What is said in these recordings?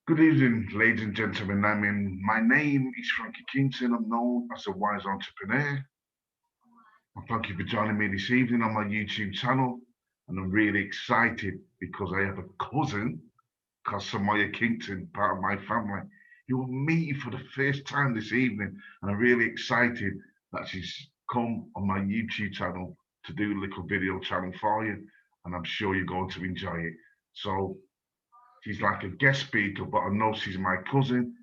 Good evening, ladies and gentlemen. My name is Frankie Kington. I'm known as a wise entrepreneur. And thank you for joining me this evening on my YouTube channel. And I'm really excited because I have a cousin called Samoya Kington, part of my family. You will meet for the first time this evening. And I'm really excited that she's come on my YouTube channel to do a little video channel for you. And I'm sure you're going to enjoy it. So she's like a guest speaker, but I know she's my cousin,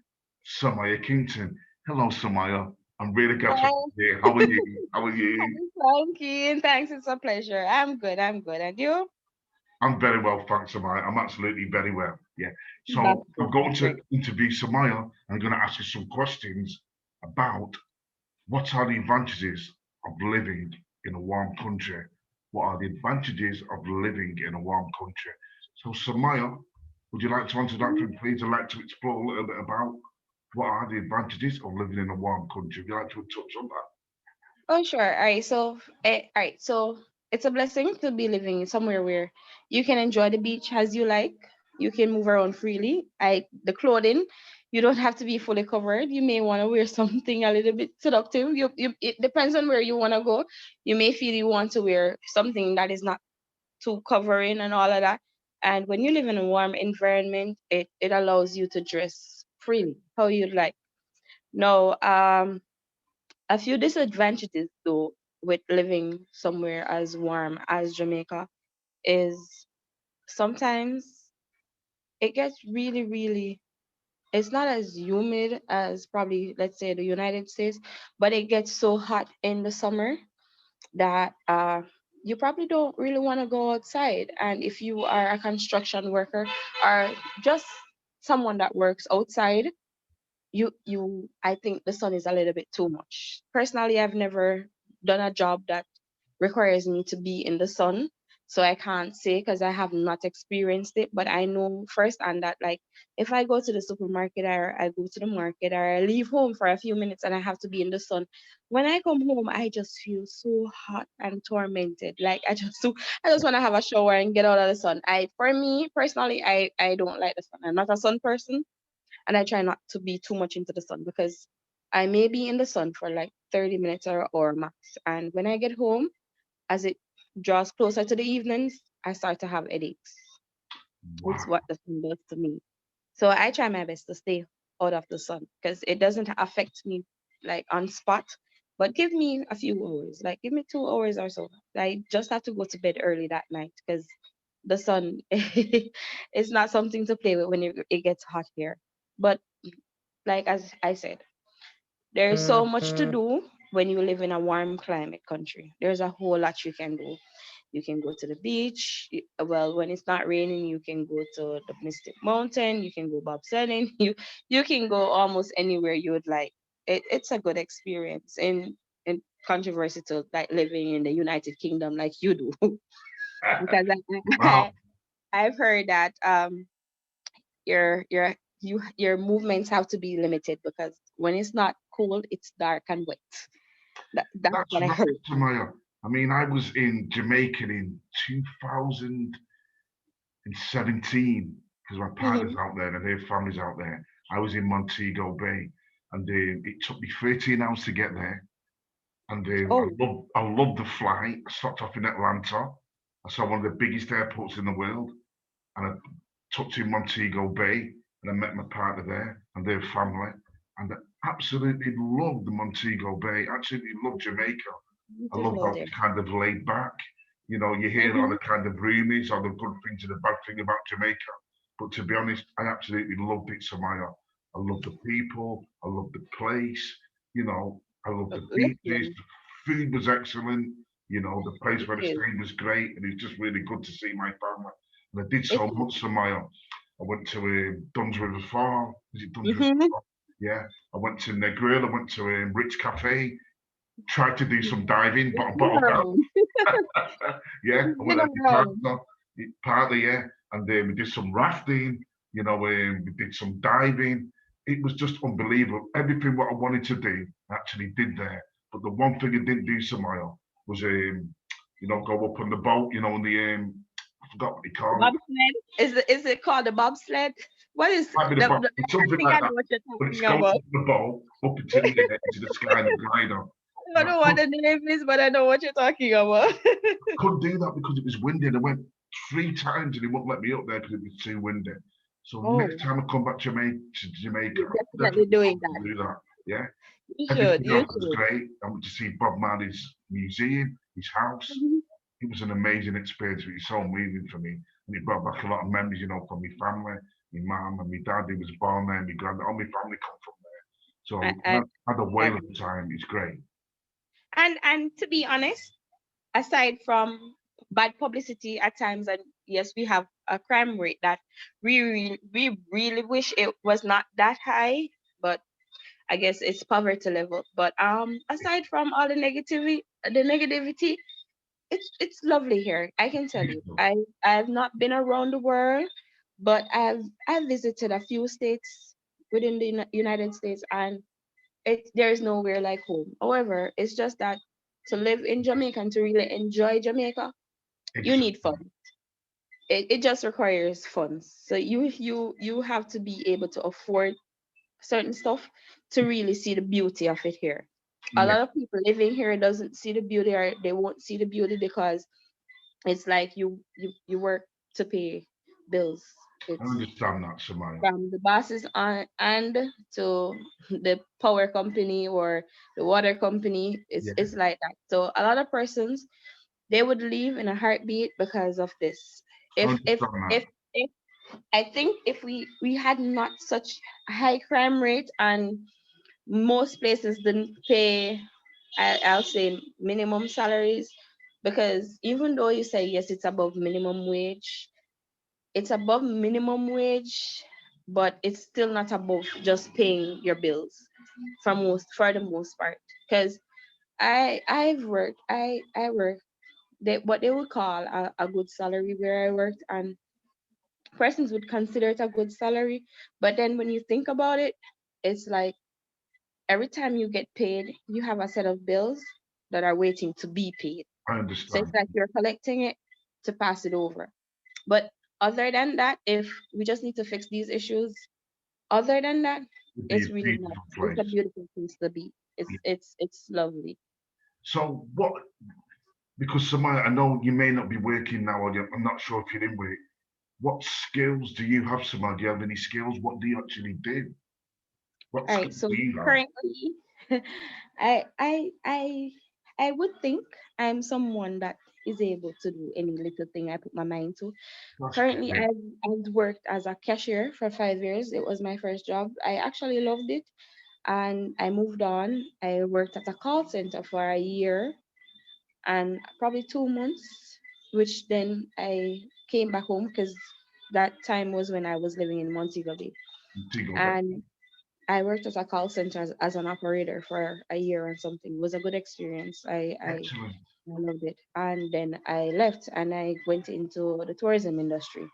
Samoya Kington. Hello, Samoya. I'm really glad to have Hi, you here. How are you? How are hi, you? Frankie. And thanks, it's a pleasure. I'm good. I'm good. And you? I'm very well, thanks, Samoya. I'm absolutely very well. Yeah. That's So I'm good. going That's to great. interview Samoya. I'm going to ask you some questions about what are the advantages of living in a warm country? What are the advantages of living in a warm country? So, Samoya, would you like to answer that, Mhm. please? I'd like to explore a little bit about what are the advantages of living in a warm country? Would you like to touch on that? Oh, sure. All right. All right. So, it's a blessing to be living somewhere where you can enjoy the beach as you like. You can move around freely. The clothing, you don't have to be fully covered. You may want to wear something a little bit seductive. It depends on where you want to go. You may feel you want to wear something that is not to covering and all of that. And when you live in a warm environment, it allows you to dress freely how you'd like. No, a few disadvantages though with living somewhere as warm as Jamaica is sometimes it gets really, really it's not as humid as probably let's say the United States, but it gets so hot in the summer that you probably don't really want to go outside. And if you are a construction worker or just someone that works outside, I think the sun is a little bit too much. Personally, I've never done a job that requires me to be in the sun. So I can't say because I have not experienced it, but I know firsthand that like if I go to the supermarket or I go to the market or I leave home for a few minutes and I have to be in the sun, when I come home I just feel so hot and tormented. Like I just want to have a shower and get out of the sun. I For me personally, I don't like the sun. I'm not a sun person, and I try not to be too much into the sun because I may be in the sun for like 30 minutes or hour max. And when I get home, as it draws closer to the evenings, I start to have headaches. It's Wow. what the sun does to me. So I try my best to stay out of the sun because it doesn't affect me like on spot. But give me a few hours, like give me 2 hours or so. I just have to go to bed early that night because the sun is not something to play with when it gets hot here. But like as I said, there is so much to do when you live in a warm climate country. There's a whole lot you can do. You can go to the beach. Well, when it's not raining, you can go to the Mystic Mountain. You can go bobsledding. You can go almost anywhere you would like. It's a good experience. In controversy to like living in the United Kingdom like you do, because Wow. I've heard that your movements have to be limited because when it's not cold, it's dark and wet. That's That's what I right, heard. Samoya. I mean, I was in Jamaica in 2017 because my partner's Hmm. out there and their family's out there. I was in Montego Bay and it took me 13 hours to get there. And Oh, I loved the flight. I stopped off in Atlanta. I saw one of the biggest airports in the world, and I took to Montego Bay, and I met my partner there and their family, and I absolutely loved the Montego Bay. Absolutely loved Jamaica. I love beautiful how there. it's kind of laid back. You know, you hear all Hmm. the kind of rumours, all the good things and the bad thing about Jamaica. But to be honest, I absolutely loved it, Samaya. I love the people. I love the place. You know, I love the beaches. Listen, The food was excellent. You know, the place it where I is. stayed was great, and it was just really good to see my family. And I did It so is. much, Samaya. I went to Duns River Farm. Is it Duns River Hmm. Farm? Yeah. I went to Negril. I went to Ritz Cafe. Tried to do some diving, but I You've been bottled out. around. Yeah, I You've went been there around. partly, yeah, and we did some rafting. You know, we did some diving. It was just unbelievable. Everything what I wanted to do, I actually did there. But the one thing I didn't do, Samaya, was go up on the boat. You know, on the I forgot what they The call it. bobsled. Is it called the bobsled? What is Might be the bottom, I something think like I that. know what you're But it's talking going about. from the bowl up into the air, into the sky and a glider. I And don't know what the name is, but I know what you're talking about. couldn't do that because it was windy. And I went 3 times and he wouldn't let me up there because it was too windy. So next Oh, time I come back to Jamaica, you're I'll definitely definitely doing want to that. do that. Yeah. You should. Everything You else was should. great. I went to see Bob Marley's museum, his house. Mhm. It was an amazing experience. It was so moving for me. And it brought back a lot of memories, from my family, my mum and my dad. He was born there, my grand, all my family come from there. I, So I, I had a I whale of a agree. time. It's great. And to be honest, aside from bad publicity at times, and yes, we have a crime rate that we really wish it was not that high, but I guess it's poverty level. But aside from all the negativity, it's lovely here. I can tell you. Beautiful. I've not been around the world, but I've visited a few states within the United States, and there's nowhere like home. However, it's just that to live in Jamaica and to really enjoy Jamaica, you need Exactly. fun. It just requires funds. So you have to be able to afford certain stuff to really see the beauty of it here. A Yeah, lot of people living here doesn't see the beauty, or they won't see the beauty because it's like you work to pay bills. I It's understand that, Samoya. from the bosses on and to the power company or the water company. It's Yeah, it's like that. So a lot of persons, they would leave in a heartbeat because of this. I If if understand that. if if I think if we had not such high crime rate, and most places didn't pay, I'll say minimum salaries, because even though you say yes, it's above minimum wage, it's above minimum wage, but it's still not above just paying your bills for the most part. Because I work what they would call a good salary where I worked, and persons would consider it a good salary, but then when you think about it, it's like every time you get paid, you have a set of bills that are waiting to be paid. I So it's understand. like you're collecting it to pass it over. But other than that, if we just need to fix these issues, other than that, It'd be it's a really nice. beautiful It's a place. beautiful place to be. Yeah. It's lovely. So what? Because Samoya, I know you may not be working now, or I'm not sure if you're in work. What skills do you have, Samoya? Do you have any skills? What do you actually do? What All right. skills So do you have? currently, I I I I would think I'm someone that is able to do any little thing I put my mind to. That's Currently, great. I've worked as a cashier for 5 years. It was my first job. I actually loved it, and I moved on. I worked at a call center for a year and probably 2 months, which then I came back home because that time was when I was living in Montego Bay. Tigo Bay. And I worked at a call center as an operator for a year and something. It was a good experience. Excellent. I loved it. And then I left and I went into the tourism industry.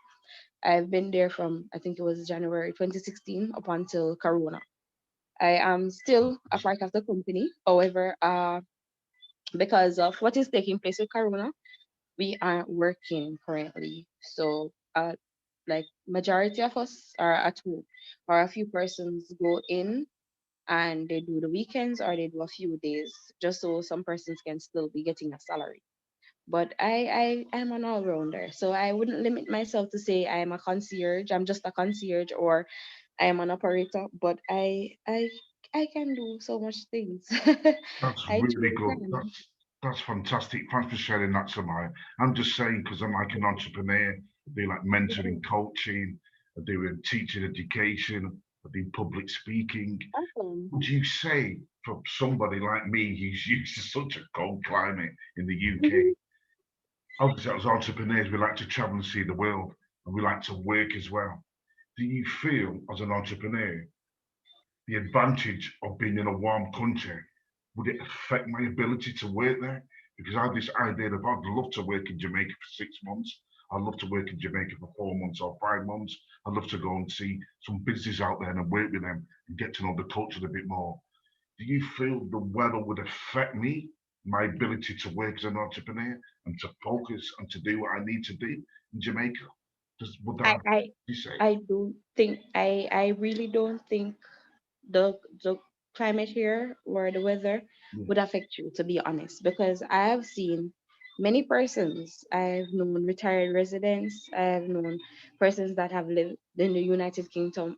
I've been there from, I think it was January 2016 up until Corona. I am still a part of the company. However, because of what is taking place with Corona, we aren't working currently. So, like majority of us are at home, or a few persons go in and they do the weekends or they do a few days, just so some persons can still be getting a salary. But I'm an all rounder, so I wouldn't limit myself to say I am a concierge. I'm just a concierge, or I am an operator. But I can do so much things. That's I really truly good. can. That's fantastic. Thanks for sharing that, Samaya. I'm just saying because I'm like an entrepreneur. I do like mentoring, coaching. I do teaching education. I do public speaking. Awesome. Would you say for somebody like me who's used to such a cold climate in the UK, Mhm. obviously as entrepreneurs we like to travel and see the world, and we like to work as well. Do you feel as an entrepreneur the advantage of being in a warm country, would it affect my ability to work there? Because I have this idea that I'd love to work in Jamaica for 6 months. I'd love to work in Jamaica for 4 months or 5 months. I'd love to go and see some business out there and work with them and get to know the culture a bit more. Do you feel the weather would affect me, my ability to work as an entrepreneur and to focus and to do what I need to do in Jamaica? Just would I that I you say? I don't think I really don't think the climate here or the weather Yeah. would affect you, to be honest, because I have seen many persons. I've known retired residents. I've known persons that have lived in the United Kingdom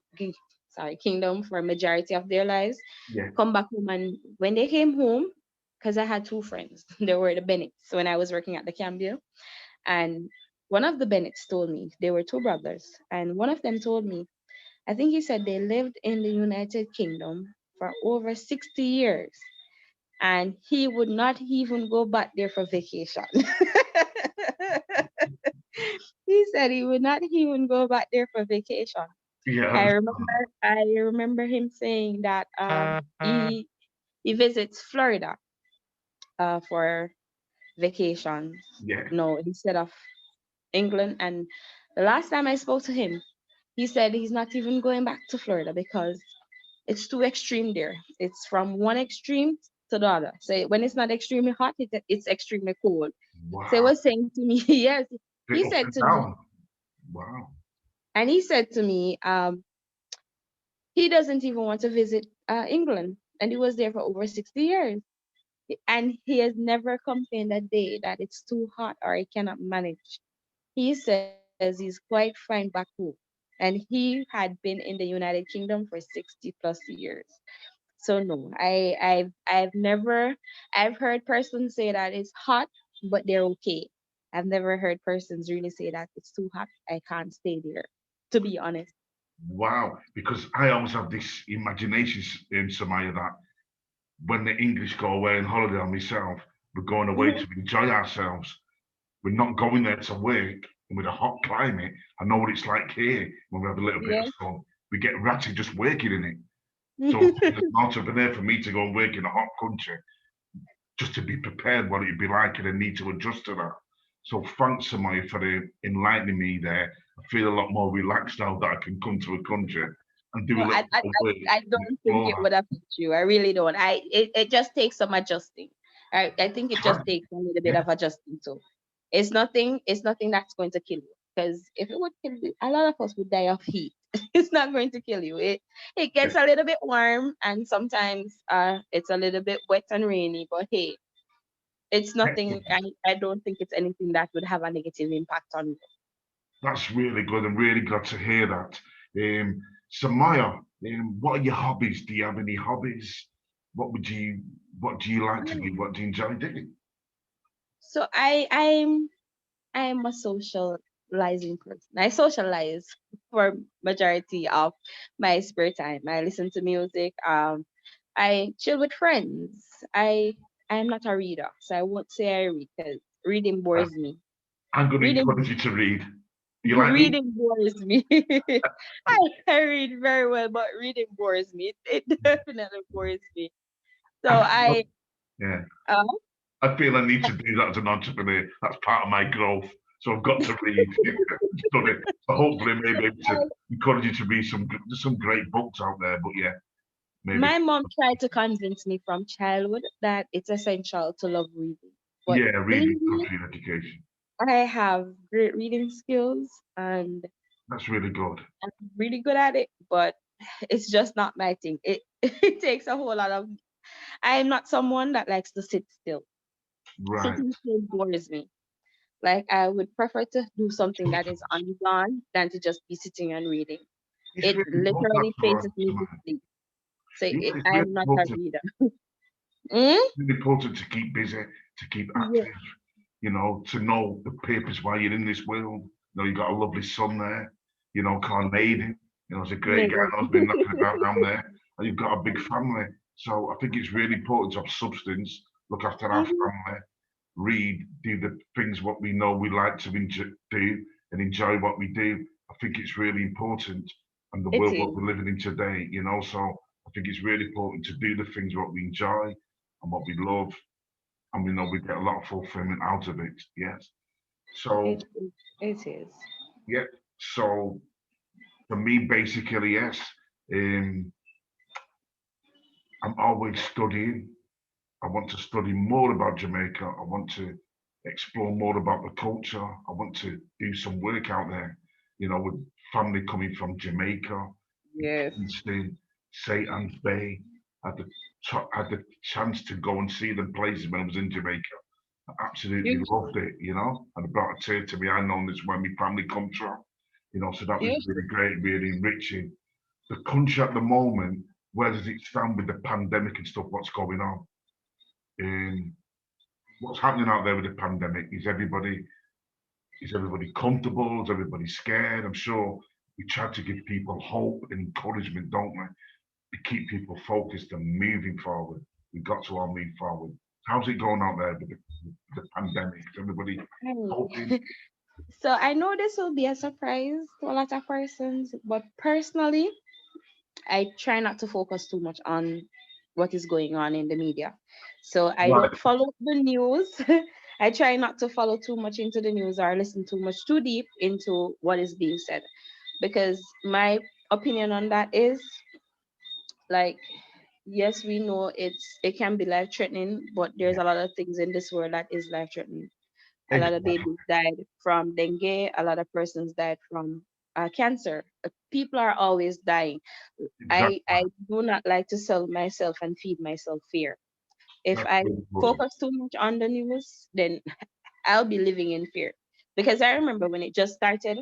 for a majority of their lives, Yeah. come back home, and when they came home, because I had two friends, they were the Bennetts when I was working at the Cambia, and one of the Bennetts told me they were two brothers, and one of them told me, I think he said they lived in the United Kingdom for over 60 years and he would not even go back there for vacation. He said he would not even go back there for vacation. Yeah. I remember him saying that he visits Florida for vacations. Yeah. No, instead of England. And the last time I spoke to him, he said he's not even going back to Florida because it's too extreme there. It's from one extreme to the other. So when it's not extremely hot, it's extremely cold. So he Wow. was saying to me, yes, Bit he up said and to me, down. Wow. and he said to me, he doesn't even want to visit England, and he was there for over 60 years, and he has never complained a day that it's too hot or he cannot manage. He says he's quite fine back home. And he had been in the United Kingdom for 60 plus years. So no, I've heard persons say that it's hot, but they're okay. I've never heard persons really say that it's too hot, I can't stay there, to be honest. Wow. Because I always have this imagination in Samoya that when the English go away on holiday on myself, we're going away Mhm. to enjoy ourselves. We're not going there to work. And with a hot climate, I know what it's like here when we have a little bit of Yes. sun. We get ratty just working in it. So as an entrepreneur, for me to go and work in a hot country, just to be prepared what it'd be like and then need to adjust to that. So thanks, Samoya, for enlightening me there. I feel a lot more relaxed now that I can come to a country and do No, a little I, I, bit of I work I and don't think it explore would affect you. I really don't. It just takes some adjusting. I think it just that. takes a little bit Yeah, of adjusting too. It's nothing that's going to kill you. Because if it would kill you, a lot of us would die of heat. It's not going to kill you. It yeah, gets a little bit warm and sometimes it's a little bit wet and rainy, but hey, it's yeah. nothing. I don't think it's anything that would have a negative impact on you. That's really good. I'm really glad to hear that. So Maya, what are your hobbies? Do you have any hobbies? What would you what do you like to do? What do you enjoy doing? So I'm a socializing person. I socialize for majority of my spare time. I listen to music. I chill with friends. I'm not a reader, so I won't say I read because reading Uh, bores me. I'm going to encourage Reading you to read. You like me? reading bores me. I read very well, but reading bores me. It definitely bores me. So I feel, yeah, uh, I feel I need to do that as an entrepreneur. That's part of my growth. So I've got to read. Study. So hopefully, maybe able to encourage you to read some. There's some great books out there. But yeah, maybe. my mom tried to convince me from childhood that it's essential to love reading. But Yeah, reading believe me, country education. I have great reading skills and That's really good. I'm really good at it, but it's just not my thing. It takes a whole lot of I'm not someone that likes to sit still. Right. Sitting still bores me. Like I would prefer to do something that is Sometimes on on than to just be sitting and reading. it's It really important. literally That's right. places me to sleep. So You know, it's really I'm not a important. reader. Mm? Really important to keep busy, to keep Yeah. active. You know, to know the purpose why you're in this world. You know, you've got a lovely son there. You know, Carnadian. You know, he's a great guy. Maybe. I know he's been knocking about down there. And you've got a big family. So I think it's really important to have substance, look after our Mhm. family, read, do the things what we know we like to do, and enjoy what we do. I think it's really important, and the It world what is. we're living in today, you know. So I think it's really important to do the things what we enjoy and what we love, and we know we get a lot of fulfillment out of it. Yes. So It is. yeah. So for me, basically, yes. Um, I'm always studying. I want to study more about Jamaica. I want to explore more about the culture. I want to do some work out there. with family coming from Jamaica, Yes. Kingston, St. Anne's Bay. Had the had the chance to go and see them places when I was in Jamaica. I absolutely You loved it, and it brought a tear to me. I know this where my family comes from, so that was you really great, really enriching. The country at the moment, where does it stand with the pandemic and stuff? What's going on? Um, what's happening out there with the pandemic? Is everybody comfortable? Is everybody scared? I'm sure we try to give people hope and encouragement, don't we? To keep people focused and moving forward. We've got to all move forward. How's it going out there with the pandemic? Is everybody coping? right. So I know this will be a surprise to a lot of persons, but personally, I try not to focus too much on what is going on in the media. So I Right, don't follow the news. I try not to follow too much into the news or listen too deep into what is being said, because my opinion on that is like, yes, we know it can be life threatening, but there's yeah, a lot of things in this world that is life threatening. A lot of exactly, babies died from dengue. A lot of persons died from cancer. People are always dying. I exactly. do not like to sell myself and feed myself fear. If That's I really good. focus too much on the news, then I'll be living in fear. Because I remember when it just started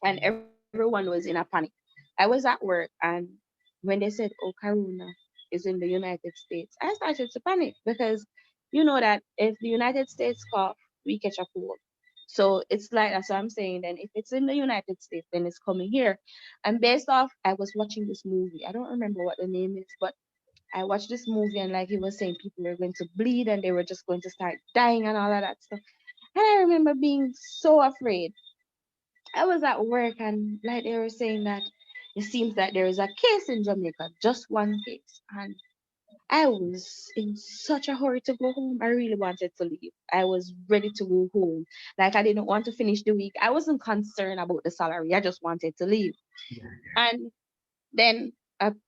and everyone was in a panic. I was at work, and when they said, "Oh, Karuna is in the United States," I started to panic because you know that if the United States cough, we catch a cold. So it's like that's what I'm saying. Then if it's in the United States, then it's coming here. And based off, I was watching this movie. I don't remember what the name is, but I watched this movie and like he was saying people were going to bleed and they were just going to start dying and all of that stuff. And I remember being so afraid. I was at work and like they were saying that it seems that there is a case in Jamaica, just one case. And I was in such a hurry to go home. I really wanted to leave. I was ready to go home. Like I didn't want to finish the week. I wasn't concerned about the salary. I just wanted to leave. Yeah, And then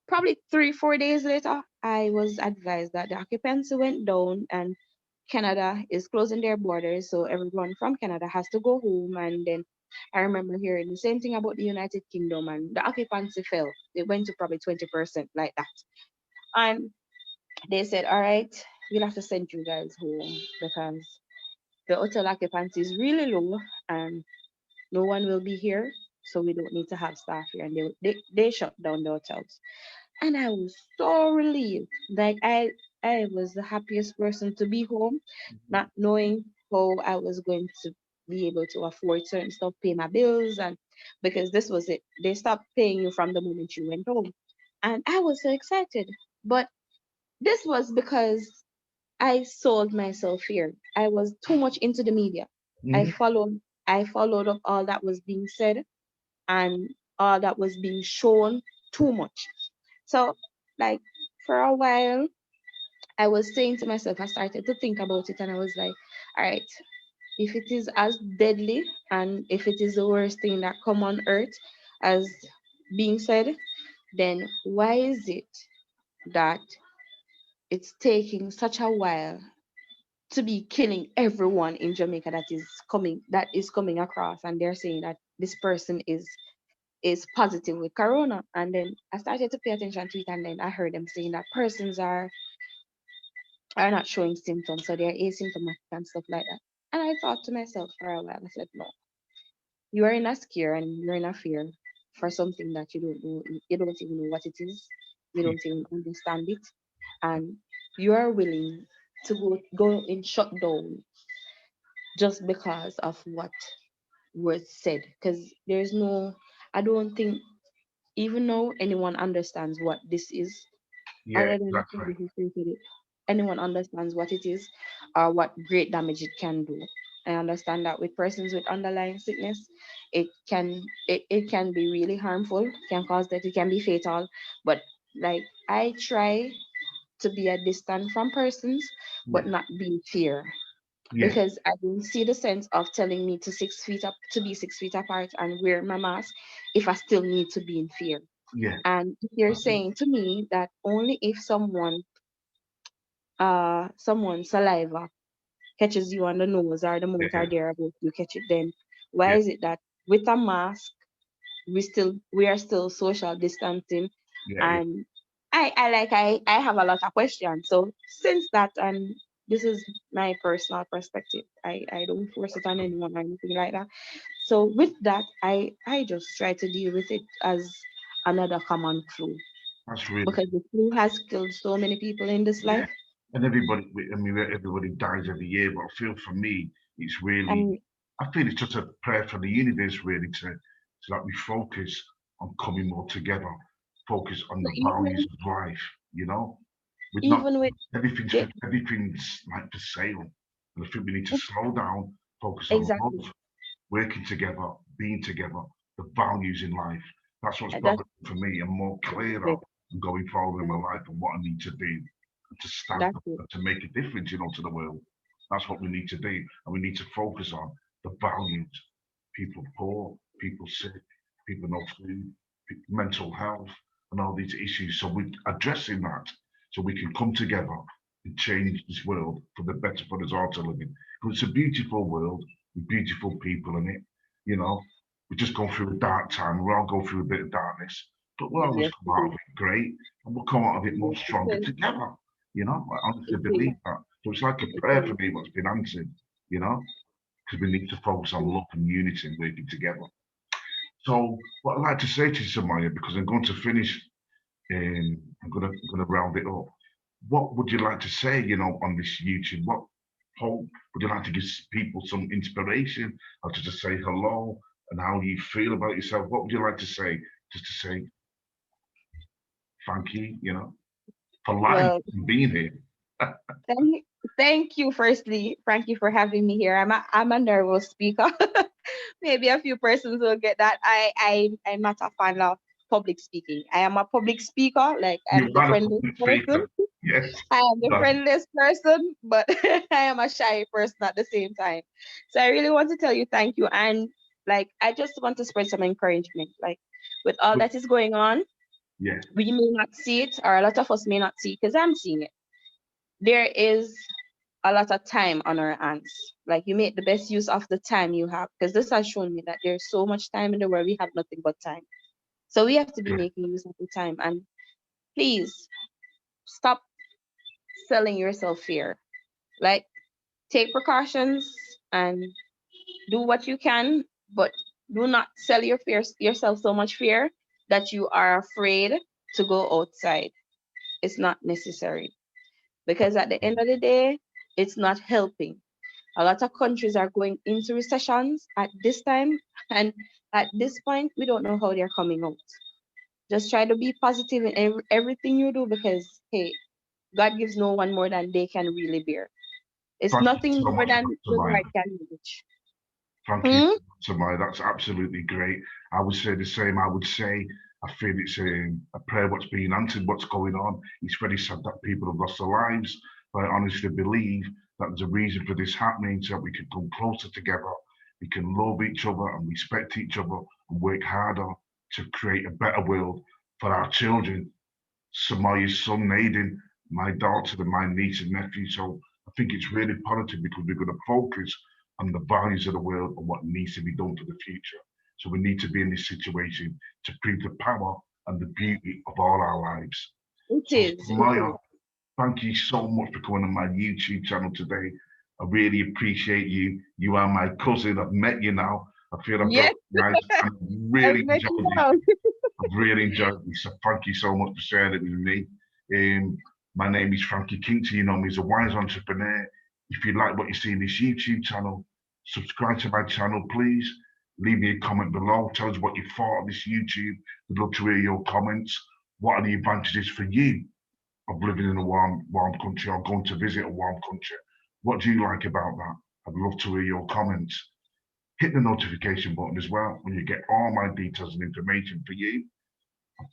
probably 3, 4 days later, I was advised that the occupancy went down and Canada is closing their borders, so everyone from Canada has to go home. And then I remember hearing the same thing about the United Kingdom, and the occupancy fell. It went to probably 20%, like that. And they said, "All right, we'll have to send you guys home because the hotel occupancy is really low, and no one will be here, so we don't need to have staff here." And they shut down the hotels. And I was so relieved. Like I was the happiest person to be home, not knowing how I was going to be able to afford certain stuff, pay my bills, and because this was it. They stopped paying you from the moment you went home. And I was so excited. But this was because I sold myself here. I was too much into the media. I hmm followed I followed up all that was being said and all that was being shown too much. So, like, for a while, I was saying to myself, I started to think about it, and I was like, all right, if it is as deadly and if it is the worst thing that come on earth as being said, then why is it that it's taking such a while to be killing everyone in Jamaica that is coming across, and they're saying that this person is positive with corona. And then I started to pay attention to it, and then I heard them saying that persons are not showing symptoms, so they're asymptomatic and stuff like that. And I thought to myself for a while, I said, no, you are in a scare and you're in a fear for something that you don't know, you don't even know what it is, you don't even understand it, and you are willing to go in shutdown just because of what was said. Because there's no, I don't think even though anyone understands what this is, Yeah, other than the exactly. people who created it, anyone understands what it is or what great damage it can do. I understand that with persons with underlying sickness, it can be really harmful, can cause death, it can be fatal. But like I try to be a distance from persons, but Yeah, not be in fear. yeah, Because I don't see the sense of telling me to be 6 feet apart and wear my mask if I still need to be in fear. yeah, And if you're that's it. saying to me that only if someone's saliva catches you on the nose or the Yeah, mouth or thereabout you catch it, then why yeah, is it that with a mask. We are still social distancing, Yeah, yeah, and I have a lot of questions. So since that, and this is my personal perspective, I don't force it on anyone or anything like that. So with that, I just try to deal with it as another common flu, that's really, because the flu has killed so many people in this yeah. life. And everybody, I mean, everybody dies every year, but I feel for me, it's really, And I feel it's just a prayer for the universe, really, to like we focus on coming more together, focus on so the values of life, you know? We're not, even with the everything's like for sale. And I think we need to slow down, focus on exactly, love, working together, being together, the values in life. That's what's that's bothering for me. I'm more clearer it. and going forward in my life and what I need to do and to stand That's up it. and to make a difference, to the world. That's what we need to do. And we need to focus on the values. People poor, people sick, people no food, mental health, and all these issues. So we're addressing that so we can come together and change this world for the better for us all to live in. Because it's a beautiful world with beautiful people in it. You know, we just go through a dark time. We all go through a bit of darkness, but we'll always Yes, come it out is. of it great, and we'll come out of it more Yes, it stronger is. together. I honestly It is. believe that. So it's like a It prayer for is. me what's been answered. You know, because we need to focus on love and unity and working together. So what I'd like to say to you, Samoya, because I'm going to finish, I'm gonna round it up. What would you like to say, on this YouTube? What hope would you like to give people some inspiration, or to just say hello and how you feel about yourself? What would you like to say? Just to say thank you, for life Well, and being here. thank thank you firstly, Frankie, for having me here. I'm a nervous speaker. Maybe a few persons will get that. I'm not a fan of public speaking. I am a public speaker, like You I'm the are a friendliest public person. speaker. Yes. I am the That's friendliest person, but I am a shy person at the same time. So I really want to tell you thank you. And like I just want to spread some encouragement. Like with all good. that is going on, Yeah. we may not see it, or a lot of us may not see, because I'm seeing it. There is a lot of time on our hands. Like you make the best use of the time you have, because this has shown me that there's so much time in the world, we have nothing but time. So we have to be Good. making use of the time. And please stop selling yourself fear. Like take precautions and do what you can, but do not sell yourself so much fear that you are afraid to go outside. It's not necessary, because at the end of the day, it's not helping. A lot of countries are going into recessions at this time, and at this point, we don't know how they're coming out. Just try to be positive in everything you do, because, hey, God gives no one more than they can really bear. It's Thank you nothing so more much, than Dr. the Maya. Lord can reach. Thank you Hmm? so much. That's absolutely great. I would say the same. I would say I feel it's a prayer what's being answered, what's going on. It's very sad that people have lost their lives, but I honestly believe that there's a reason for this happening so that we can come closer together, we can love each other and respect each other and work harder to create a better world for our children. Samoya's son, Aiden, my daughter, and my niece and nephew. So I think it's really positive because we're going to focus on the values of the world and what needs to be done for the future. So we need to be in this situation to prove the power and the beauty of all our lives. It So is. It Samaya, is. thank you so much for coming on my YouTube channel today. I really appreciate you. You are my cousin. I've met you now. I feel I've got Yes, nice and I've really met you enjoyed this. now. I've really enjoyed this. So thank you so much for sharing it with me. My name is Frankie Kington. You know me as a wise entrepreneur. If you like what you see in this YouTube channel, subscribe to my channel, please. Leave me a comment below. Tell us what you thought of this YouTube. We'd love to hear your comments. What are the advantages for you of living in a warm country or going to visit a warm country? What do you like about that? I'd love to hear your comments. Hit the notification button as well when you get all my details and information for you.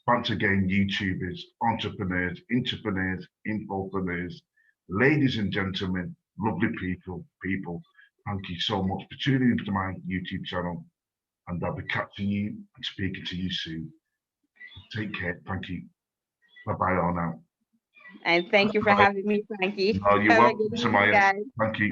Once again, YouTubers, entrepreneurs, infopreneurs, ladies and gentlemen, lovely people, thank you so much for tuning into my YouTube channel, and I'll be catching you and speaking to you soon. Take care. Thank you. Bye bye all now. And thank you for Bye. having me, Frankie. No, you're Have a good welcome, evening, Samaya. guys. Thank you.